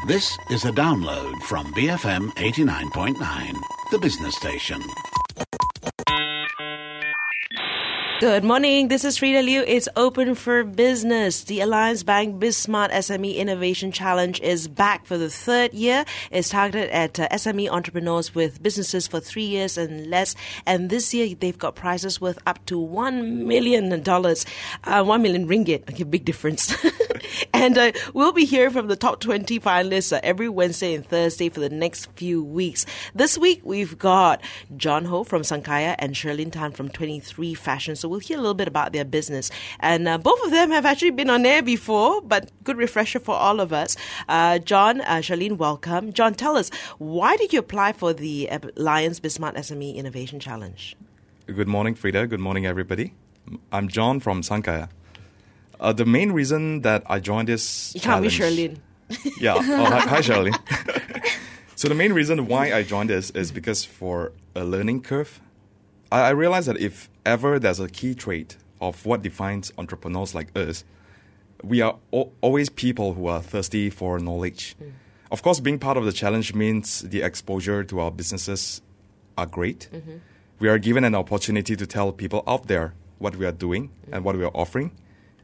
This is a download from BFM 89.9, the business station. Good morning. This is Frida Liu. It's open for business. The Alliance Bank BizSmart SME Innovation Challenge is back for the third year. It's targeted at SME entrepreneurs with businesses for 3 years and less. And this year, they've got prizes worth up to $1 million. 1 million ringgit. Okay, big difference. And we'll be hearing from the top 20 finalists every Wednesday and Thursday for the next few weeks. This week, we've got John Ho from Sangkaya and Sherlyn Tan from 23 Fashion. So we'll hear a little bit about their business. And both of them have actually been on air before, but good refresher for all of us. John, Sherlyn, welcome. John, tell us, why did you apply for the Alliance BizSmart SME Innovation Challenge? Good morning, Frida. Good morning, everybody. I'm John from Sangkaya. The main reason that I joined this challenge... You can't be Sherlyn. Yeah. Oh, hi, Sherlyn. So the main reason why I joined this is because for a learning curve, I realized that if ever there's a key trait of what defines entrepreneurs like us, we are always people who are thirsty for knowledge. Of course, being part of the challenge means the exposure to our businesses are great. We are given an opportunity to tell people out there what we are doing and what we are offering.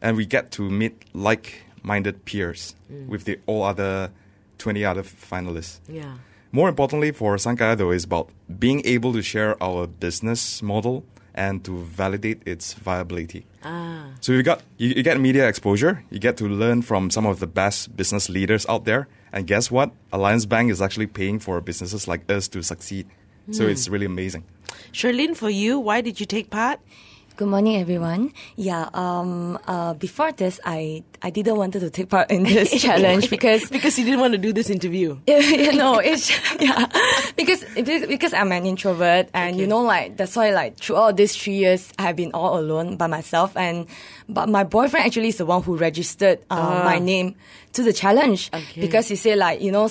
And we get to meet like-minded peers with the all other 20 other finalists. Yeah. More importantly for Sangkaya, though, is about being able to share our business model and to validate its viability. So you get media exposure. You get to learn from some of the best business leaders out there. And guess what? Alliance Bank is actually paying for businesses like us to succeed. So it's really amazing. Sherlyn, for you, why did you take part? Good morning, everyone. Yeah, before this, I didn't want to take part in this challenge because you didn't want to do this interview. Because I'm an introvert, and that's why throughout these 3 years I have been all alone by myself, but my boyfriend actually is the one who registered my name to the challenge because he said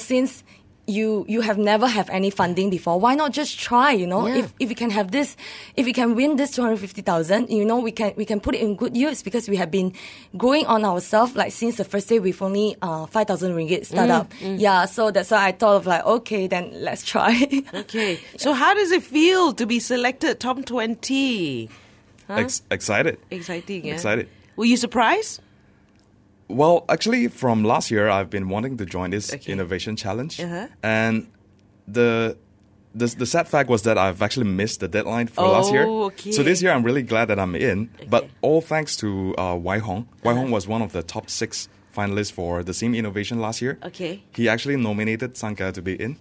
since you have never have any funding before, why not just try, if we can have this, if we can win this 250,000, we can put it in good use because we have been growing on ourselves, since the first day with only 5,000 ringgit startup. Yeah, so that's why I thought of okay, then let's try. Okay. So how does it feel to be selected top 20? Huh? Excited. Exciting, yeah. Excited. Were you surprised? Well, actually, from last year, I've been wanting to join this innovation challenge. And the sad fact was that I've actually missed the deadline for last year. Okay. So this year, I'm really glad that I'm in. But all thanks to Wai Hong. Wai Hong was one of the top 6 finalists for the SME Innovation last year. Okay. He actually nominated Sangkaya to be in.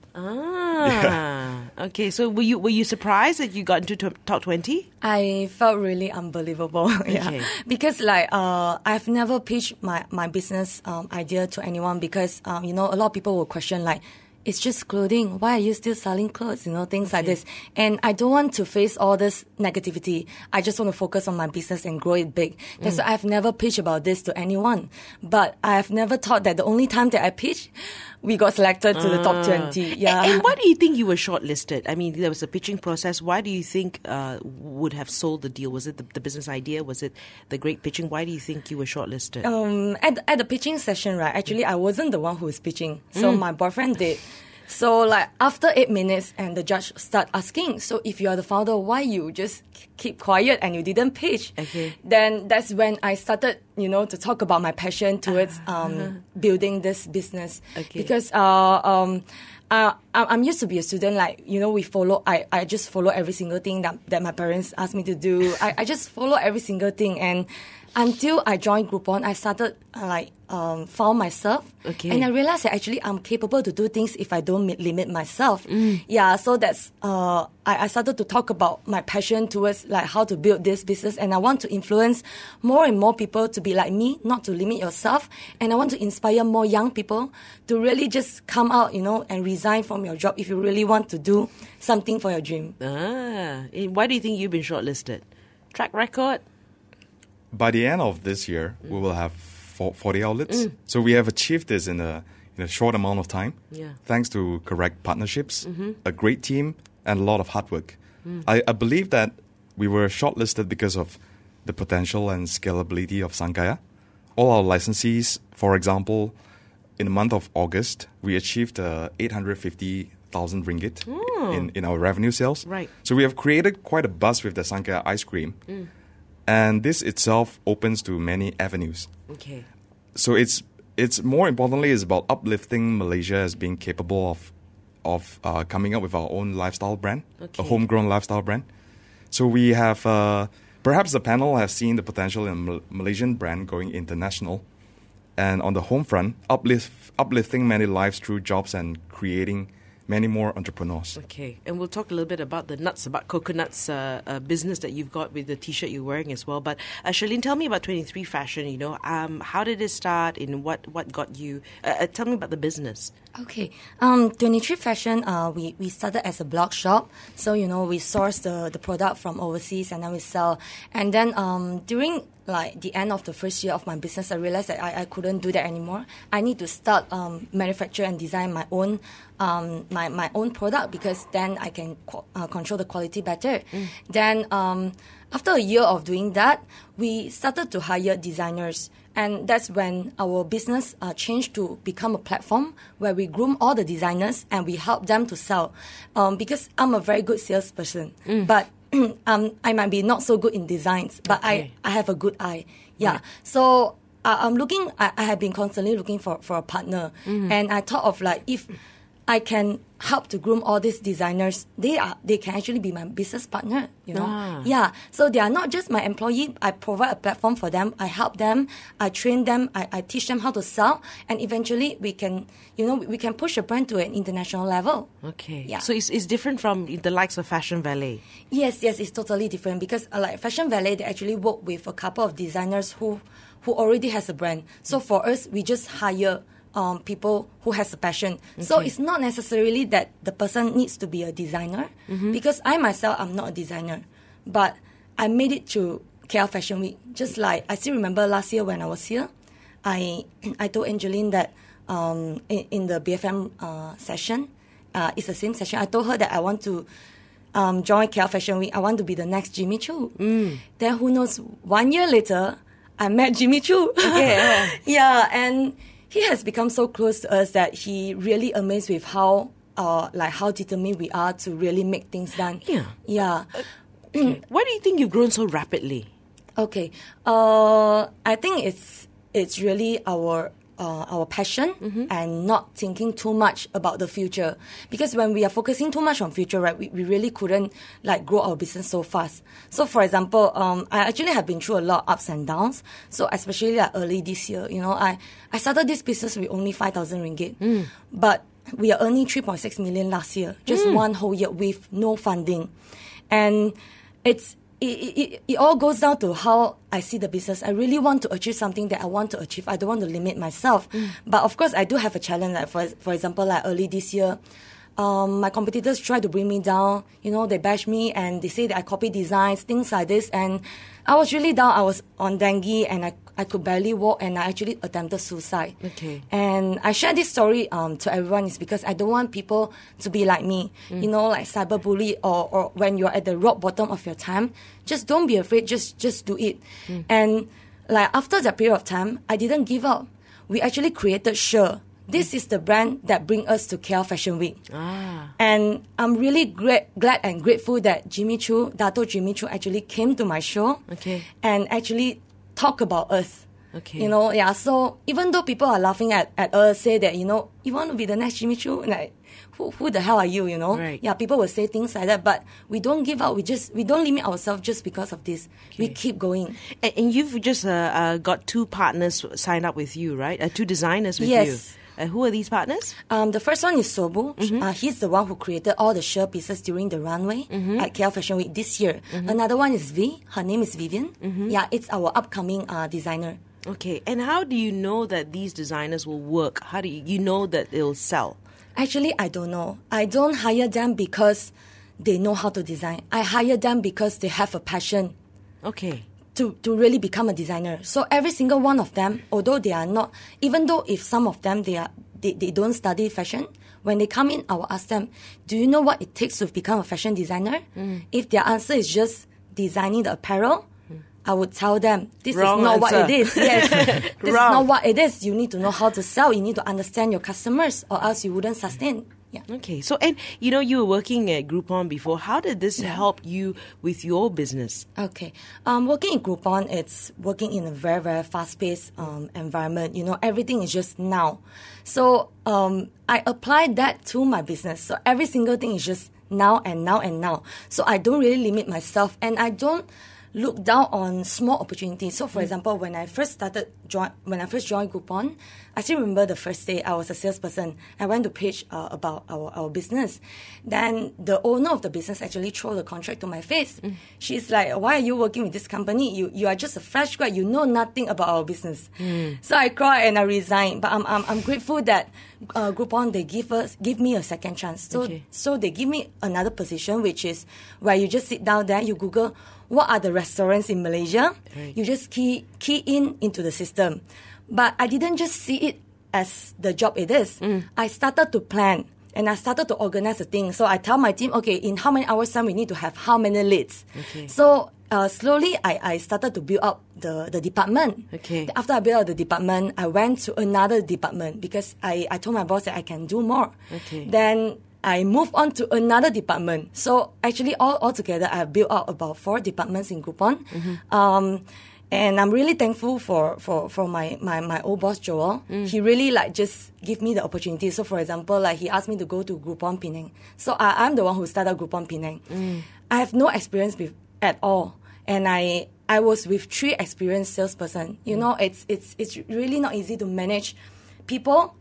Okay. So were you surprised that you got into top 20? I felt really unbelievable. Because I've never pitched my business idea to anyone because a lot of people will question it's just clothing. Why are you still selling clothes? Things like this. And I don't want to face all this negativity. I just want to focus on my business and grow it big. That's why I've never pitched about this to anyone. But I have never thought that the only time that I pitched, we got selected to the top 20. Yeah. And why do you think you were shortlisted? I mean, there was a pitching process. Why do you think would have sold the deal? Was it the business idea? Was it the great pitching? Why do you think you were shortlisted? At the pitching session, right? Actually, I wasn't the one who was pitching. So my boyfriend did. So after 8 minutes and the judge start asking, so if you are the founder, why you just keep quiet and you didn't pitch? Then that's when I started, to talk about my passion towards building this business. Because I'm used to be a student, we follow, I just follow every single thing that my parents asked me to do. I just follow every single thing. And until I joined Groupon, I started found myself. And I realized that actually I'm capable to do things if I don't limit myself. Yeah, so that's, I started to talk about my passion towards how to build this business. And I want to influence more and more people to be like me, not to limit yourself. And I want to inspire more young people to really just come out, and resign from your job if you really want to do something for your dream. Why do you think you've been shortlisted? Track record? By the end of this year, we will have 40 outlets. So we have achieved this in a short amount of time, thanks to correct partnerships, a great team, and a lot of hard work. I believe that we were shortlisted because of the potential and scalability of Sangkaya. All our licensees, for example, in the month of August, we achieved 850,000 ringgit in our revenue sales. Right. So we have created quite a buzz with the Sangkaya ice cream. And this itself opens to many avenues. Okay. So it's more importantly is about uplifting Malaysia as being capable of coming up with our own lifestyle brand, a homegrown lifestyle brand. So we have perhaps the panel has seen the potential in Malaysian brand going international, and on the home front, uplifting many lives through jobs and creating many more entrepreneurs. Okay, and we'll talk a little bit about the coconuts business that you've got with the T-shirt you're wearing as well. But Charlene, tell me about 23 Fashion. How did it start? And what got you? Tell me about the business. Okay, 23 Fashion, we started as a blog shop. So, we source the product from overseas and then we sell. And then during the end of the first year of my business, I realized that I couldn't do that anymore. I need to start manufacture and design my own my own product, because then I can control the quality better. Then after a year of doing that, we started to hire designers. And that's when our business changed to become a platform where we groom all the designers and we help them to sell. Because I'm a very good salesperson, but I might be not so good in designs, but I have a good eye. Yeah. Right. So I have been constantly looking for a partner. And I thought of if I can help to groom all these designers, they can actually be my business partner, Yeah. So they are not just my employee. I provide a platform for them. I help them. I train them. I teach them how to sell. And eventually we can, we can push a brand to an international level. Okay. Yeah. So it's different from the likes of Fashion Valet. Yes, it's totally different, because Fashion Valet, they actually work with a couple of designers who already has a brand. So for us, we just hire people who has a passion. Okay. So it's not necessarily that the person needs to be a designer, because I myself, I'm not a designer, but I made it to KL Fashion Week. Just I still remember last year when I was here, I told Angeline that in the BFM session, it's the same session, I told her that I want to join KL Fashion Week. I want to be the next Jimmy Choo. Then who knows, 1 year later, I met Jimmy Choo. Yeah. Yeah, and he has become so close to us that he really amazed with how determined we are to really make things done. Yeah. Yeah. Okay. Why do you think you've grown so rapidly? Okay. I think it's really our passion and not thinking too much about the future. Because when we are focusing too much on future, right, we really couldn't grow our business so fast. So for example, I actually have been through a lot of ups and downs. So especially early this year, I started this business with only 5,000 ringgit. But we are earning 3.6 million last year, just one whole year with no funding. And it all goes down to how I see the business. I really want to achieve something that I want to achieve. I don't want to limit myself. But of course, I do have a challenge. For example, early this year, my competitors try to bring me down. They bash me and they say that I copy designs, things like this. And I was really down. I was on dengue and I could barely walk, and I actually attempted suicide. Okay. And I share this story to everyone is because I don't want people to be like me, cyberbully or when you're at the rock bottom of your time. Just don't be afraid. Just do it. And after that period of time, I didn't give up. We actually created Sure. This is the brand that brings us to KL Fashion Week. And I'm really glad and grateful that Dato Jimmy Choo actually came to my show and actually talk about us. Okay. So even though people are laughing at us, say that, you want to be the next Jimmy Choo, who the hell are you, Right. Yeah, people will say things like that, but we don't give up. We don't limit ourselves just because of this. We keep going. And you've just got 2 partners signed up with you, right? 2 designers with you. Yes. Who are these partners? The first one is Sobu. He's the one who created all the shirt pieces during the runway at KL Fashion Week this year. Another one is V. Her name is Vivian. Yeah, it's our upcoming designer. Okay, and how do you know that these designers will work? How do you know that they'll sell? Actually, I don't know. I don't hire them because they know how to design. I hire them because they have a passion. Okay. To really become a designer. So every single one of them, although they are not, even though if some of them they don't study fashion, when they come in, I will ask them, do you know what it takes to become a fashion designer? If their answer is just designing the apparel, I would tell them, this Wrong is not answer. what it is. Yes, this is Wrong. not what it is. You need to know how to sell. You need to understand your customers, or else you wouldn't sustain. Yeah. Okay, so and you were working at Groupon before. How did this help you with your business? Okay. Working in Groupon, it's working in a very, very fast-paced environment. Everything is just now. So I applied that to my business. So every single thing is just now and now and now. So I don't really limit myself, and I don't look down on small opportunities. So, for example, when I first joined Groupon, I still remember the first day I was a salesperson. I went to pitch about our business. Then the owner of the business actually threw the contract to my face. She's like, "Why are you working with this company? You are just a fresh grad. You know nothing about our business." So I cried and I resigned. But I'm grateful that Groupon, they give me a second chance. So they give me another position, which is where you just sit down there, you Google what are the restaurants in Malaysia. Right. You just key into the system. But I didn't just see it as the job it is. I started to plan and I started to organize the thing. So I tell my team, okay, in how many hours time we need to have how many leads. Okay. So slowly I started to build up the department. Okay. After I built up the department, I went to another department because I told my boss that I can do more. Okay. Then I moved on to another department. So actually all together I have built out about 4 departments in Groupon. And I'm really thankful for my old boss Joel. He really just give me the opportunity. So for example, he asked me to go to Groupon Penang. So I'm the one who started Groupon Penang. I have no experience at all. And I was with 3 experienced salesperson. It's really not easy to manage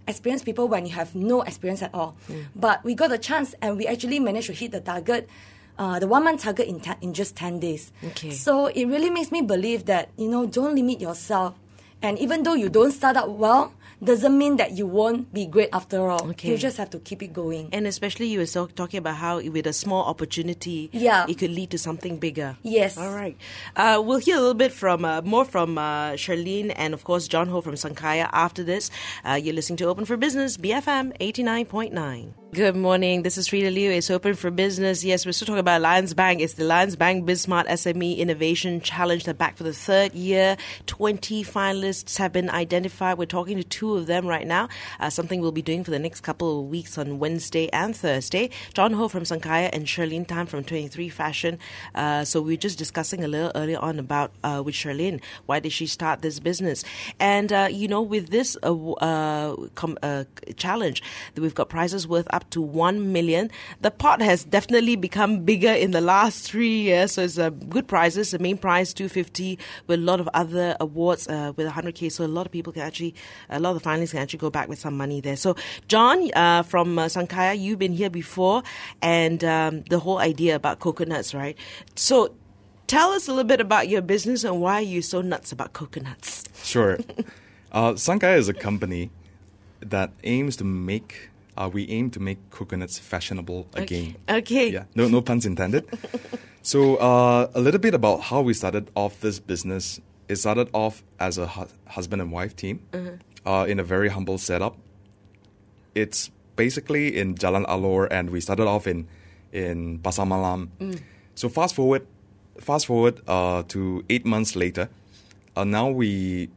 experienced people when you have no experience at all. But we got a chance and we actually managed to hit the target, the 1 month target in just 10 days. Okay. So it really makes me believe that, don't limit yourself. And even though you don't start out well, doesn't mean that you won't be great after all. Okay. You just have to keep it going. And especially you were talking about how with a small opportunity, it could lead to something bigger. Yes. All right. We'll hear a little bit more from Charlene and, of course, John Ho from Sangkaya after this. You're listening to Open for Business, BFM 89.9. Good morning. This is Rita Liu. It's Open for Business. Yes, we're still talking about Alliance Bank. It's the Alliance Bank BizSmart SME Innovation Challenge. They're back for the 3rd year. 20 finalists have been identified. We're talking to 2 of them right now. Something we'll be doing for the next couple of weeks on Wednesday and Thursday. John Ho from Sangkaya and Charlene Tan from 23 Fashion. So we were just discussing a little earlier on about with Charlene, why did she start this business? And, with this challenge, we've got prizes worth up to 1 million. The pot has definitely become bigger in the last 3 years. So it's good prizes. The main prize, 250, with a lot of other awards with 100K. So a lot of the finalists can actually go back with some money there. So John from Sangkaya, you've been here before, and the whole idea about coconuts, right? So tell us a little bit about your business and why you're so nuts about coconuts. Sure. Sangkaya is a company that aims to make coconuts fashionable again. Okay. Yeah. No puns intended. So a little bit about how we started off this business. It started off as a husband and wife team in a very humble setup. It's basically in Jalan Alor, and we started off in Pasar Malam. So fast forward to 8 months later. Now we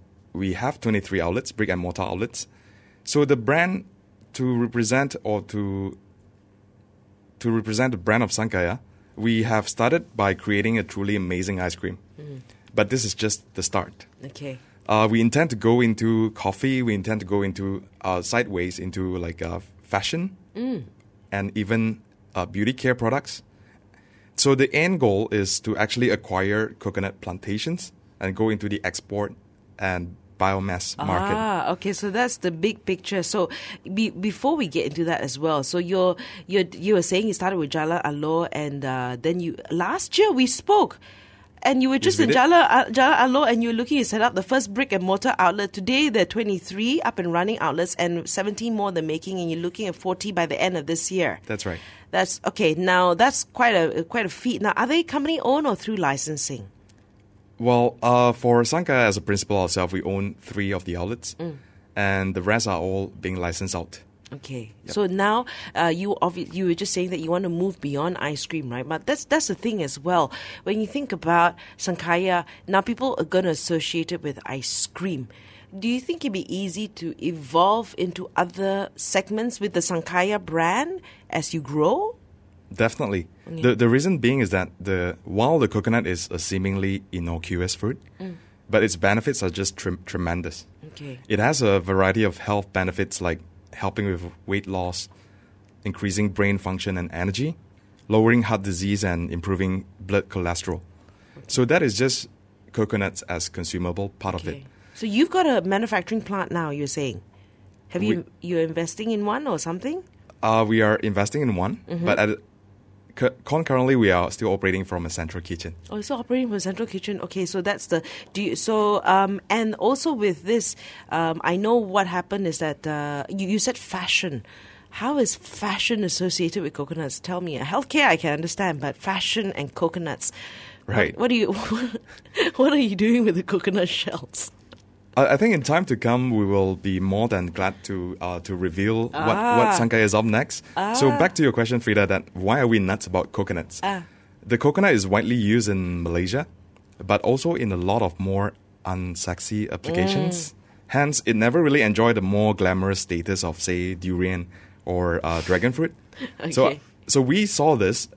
have 23 outlets, brick and mortar outlets. So the brand to represent the brand of Sangkaya, we have started by creating a truly amazing ice cream. But this is just the start. Okay. We intend to go into coffee. We intend to go into sideways into fashion and even beauty care products. So the end goal is to actually acquire coconut plantations and go into the export and biomass market. Okay, so that's the big picture. So before we get into that as well, so you were saying you started with Jalan Alor, and then last year we spoke. And you were just in Jalan Alor, and you were looking to set up the first brick and mortar outlet. Today, there are 23 up and running outlets, and 17 more they're making, and you're looking at 40 by the end of this year. That's right. That's okay. Now that's quite a feat. Now, are they company owned or through licensing? Well, for Sangkaya as a principal ourselves, we own 3 of the outlets, and the rest are all being licensed out. Okay. Yep. So now you were just saying that you want to move beyond ice cream, right? But that's the thing as well. When you think about Sangkaya, now people are going to associate it with ice cream. Do you think it'd be easy to evolve into other segments with the Sangkaya brand as you grow? Definitely. The reason being is that while the coconut is a seemingly innocuous fruit, but its benefits are just tremendous. Okay. It has a variety of health benefits like helping with weight loss, increasing brain function and energy, lowering heart disease, and improving blood cholesterol. So that is just coconuts as consumable part of it. So you've got a manufacturing plant now, you're saying. You're investing in one or something? We are investing in one, but concurrently we are still operating from a central kitchen. Oh, so operating from a central kitchen. Okay, so that's the. And also with this, I know what happened is that you said fashion. How is fashion associated with coconuts? Tell me. Healthcare I can understand, but fashion and coconuts. Right. What are you doing with the coconut shells? I think in time to come, we will be more than glad to reveal what Sangkaya is up next. So back to your question, Frida, that why are we nuts about coconuts? The coconut is widely used in Malaysia, but also in a lot of more unsexy applications. Hence, it never really enjoyed the more glamorous status of, say, durian or dragon fruit. Okay. So we saw this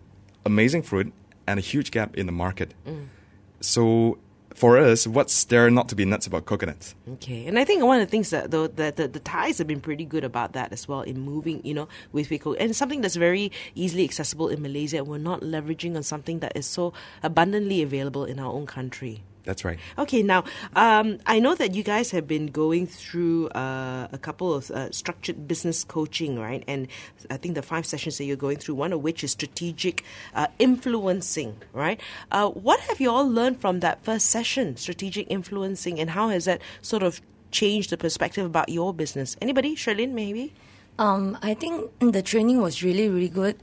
amazing fruit and a huge gap in the market. So for us, what's there not to be nuts about coconuts? Okay, and I think one of the things that the Thais have been pretty good about that as well in moving, with coconut, and something that's very easily accessible in Malaysia. We're not leveraging on something that is so abundantly available in our own country. That's right. Okay, now, I know that you guys have been going through a couple of structured business coaching, right? And I think the 5 sessions that you're going through, one of which is strategic influencing, right? What have you all learned from that first session, strategic influencing, and how has that sort of changed the perspective about your business? Anybody? Charlene, maybe? I think the training was really, really good.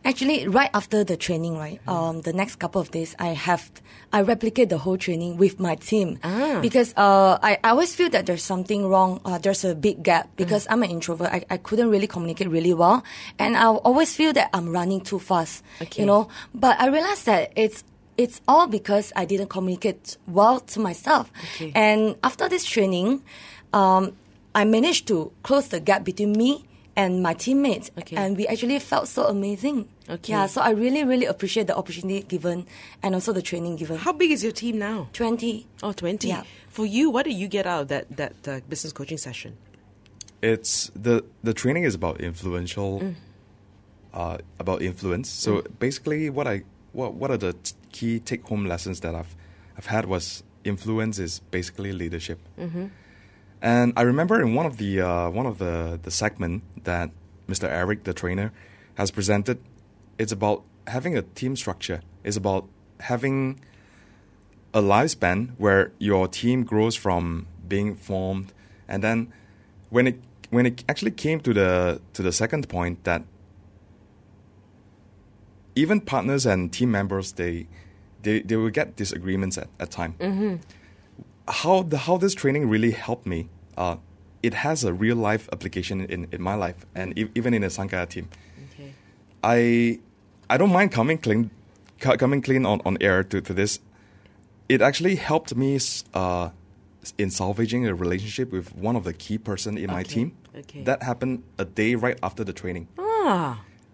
Actually, right after the training, right, the next couple of days, I replicate the whole training with my team because I always feel that there's something wrong. There's a big gap because I'm an introvert. I couldn't really communicate really well, and I always feel that I'm running too fast. Okay. But I realized that it's all because I didn't communicate well to myself. Okay. And after this training, I managed to close the gap between me and my teammates. Okay. And we actually felt so amazing. Okay. Yeah, so I really, really appreciate the opportunity given and also the training given. How big is your team now? 20. Oh, 20. Yeah. For you, what did you get out of that business coaching session? It's the training is about about influence. So basically, what are the key take home lessons that I've had was influence is basically leadership. And I remember in one of the segment that Mr. Eric, the trainer, has presented, it's about having a team structure. It's about having a lifespan where your team grows from being formed, and then when it actually came to the second point that even partners and team members they will get disagreements at time. How this training really helped me, it has a real life application in my life and even in the Sangkaya team. Okay. I don't mind coming clean on air to this. It actually helped me in salvaging a relationship with one of the key person in my team. Okay. That happened a day right after the training.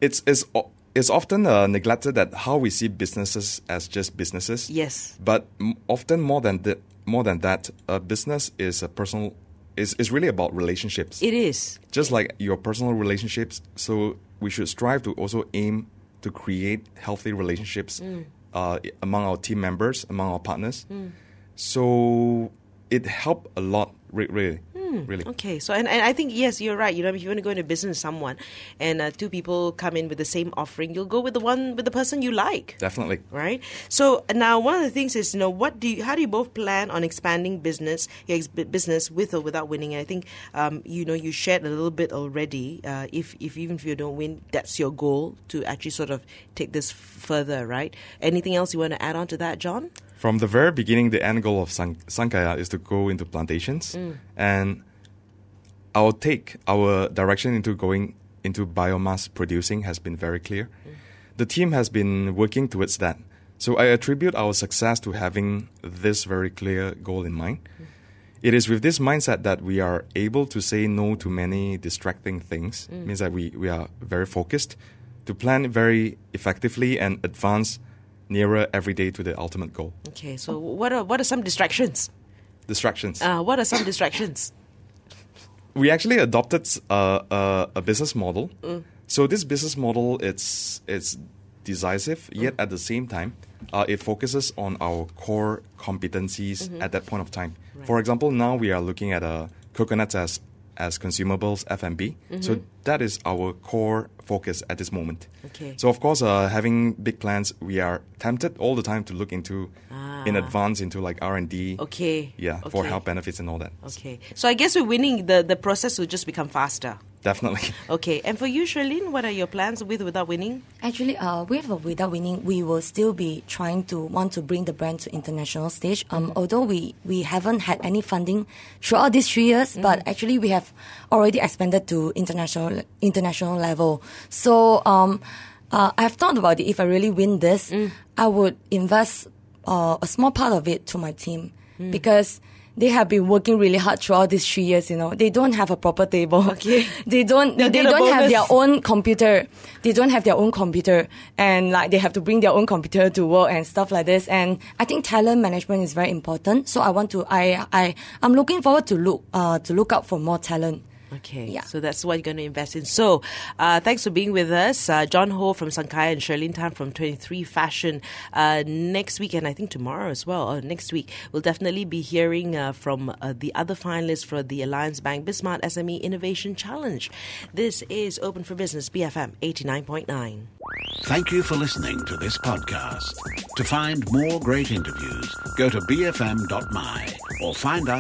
It's often neglected that how we see businesses as just businesses. Yes. But often more than that, a business is is really about relationships. It is. Just like your personal relationships. So we should strive to also aim to create healthy relationships among our team members, among our partners. So it helped a lot, really. Really. Okay, so and I think yes, you're right. If you want to go into business with someone, and two people come in with the same offering, you'll go with the person you like. Definitely. Right. So now one of the things is, how do you both plan on expanding business with or without winning? And I think you shared a little bit already. Even if you don't win, that's your goal to actually sort of take this further, right? Anything else you want to add on to that, John? From the very beginning, the end goal of Sangkaya is to go into plantations. And our direction into going into biomass producing has been very clear. The team has been working towards that. So I attribute our success to having this very clear goal in mind. It is with this mindset that we are able to say no to many distracting things. It means that we are very focused to plan very effectively and advance nearer every day to the ultimate goal. Okay, so what are some distractions? Distractions. What are some distractions? We actually adopted a business model. So this business model, it's decisive, yet at the same time, it focuses on our core competencies at that point of time. Right. For example, now we are looking at coconuts as consumables, F&B. So that is our core focus at this moment. Okay. So of course, having big plans, we are tempted all the time to look into in advance into like R&D. Okay. Yeah, for health benefits and all that. Okay. So I guess we're winning. The process will just become faster. Definitely. Okay. And for you, Shirlene, what are your plans with without winning? Actually, with or without winning, we will still be want to bring the brand to international stage. Although we haven't had any funding throughout these 3 years, but actually we have already expanded to international level. So I've thought about it. If I really win this, I would invest a small part of it to my team because they have been working really hard throughout these 3 years. They don't have a proper table. Okay. They don't have their own computer. They don't have their own computer, and like they have to bring their own computer to work and stuff like this. And I think talent management is very important. So I'm looking forward to look out for more talent. Okay, yeah. So that's what you're going to invest in. So thanks for being with us. John Ho from Sangkaya and Shirlene Tan from 23 Fashion. Next week, and I think tomorrow as well, or next week, we'll definitely be hearing from the other finalists for the Alliance Bank BizSmart SME Innovation Challenge. This is Open for Business, BFM 89.9. Thank you for listening to this podcast. To find more great interviews, go to bfm.my or find us